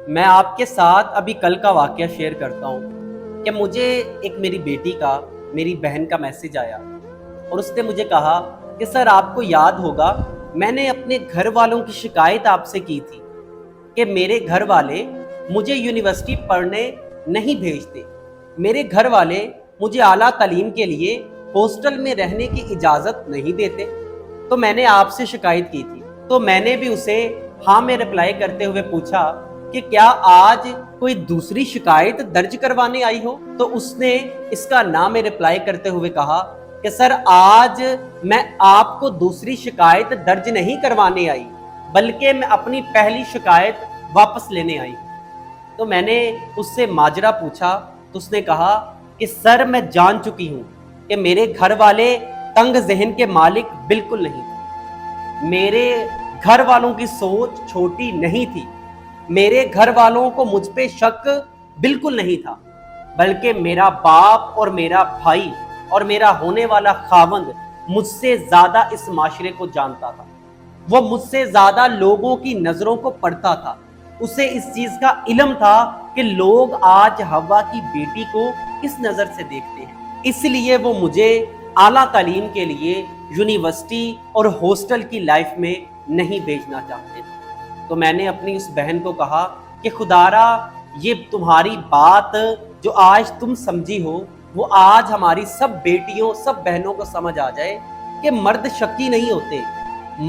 میں آپ کے ساتھ ابھی کل کا واقعہ شیئر کرتا ہوں کہ مجھے ایک میری بیٹی کا میری بہن کا میسج آیا اور اس نے مجھے کہا کہ سر آپ کو یاد ہوگا میں نے اپنے گھر والوں کی شکایت آپ سے کی تھی کہ میرے گھر والے مجھے یونیورسٹی پڑھنے نہیں بھیجتے، میرے گھر والے مجھے اعلیٰ تعلیم کے لیے ہاسٹل میں رہنے کی اجازت نہیں دیتے، تو میں نے آپ سے شکایت کی تھی۔ تو میں نے بھی اسے ہاں میں رپلائی کرتے ہوئے پوچھا کہ کیا آج کوئی دوسری شکایت درج کروانے آئی ہو؟ تو اس نے اس کا نام رپلائی کرتے ہوئے کہا کہ سر آج میں آپ کو دوسری شکایت درج نہیں کروانے آئی بلکہ میں اپنی پہلی شکایت واپس لینے آئی ہوں۔ تو میں نے اس سے ماجرا پوچھا تو اس نے کہا کہ سر میں جان چکی ہوں کہ میرے گھر والے تنگ ذہن کے مالک بالکل نہیں تھے، میرے گھر والوں کی سوچ چھوٹی نہیں تھی، میرے گھر والوں کو مجھ پہ شک بالکل نہیں تھا، بلکہ میرا باپ اور میرا بھائی اور میرا ہونے والا خاوند مجھ سے زیادہ اس معاشرے کو جانتا تھا، وہ مجھ سے زیادہ لوگوں کی نظروں کو پڑھتا تھا، اسے اس چیز کا علم تھا کہ لوگ آج ہوا کی بیٹی کو کس نظر سے دیکھتے ہیں، اس لیے وہ مجھے اعلیٰ تعلیم کے لیے یونیورسٹی اور ہاسٹل کی لائف میں نہیں بھیجنا چاہتے تھے۔ تو میں نے اپنی اس بہن کو کہا کہ خدارا یہ تمہاری بات جو آج تم سمجھی ہو وہ آج ہماری سب بیٹیوں سب بہنوں کو سمجھ آ جائے کہ مرد شکی نہیں ہوتے،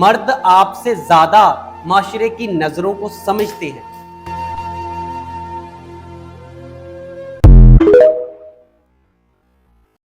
مرد آپ سے زیادہ معاشرے کی نظروں کو سمجھتے ہیں۔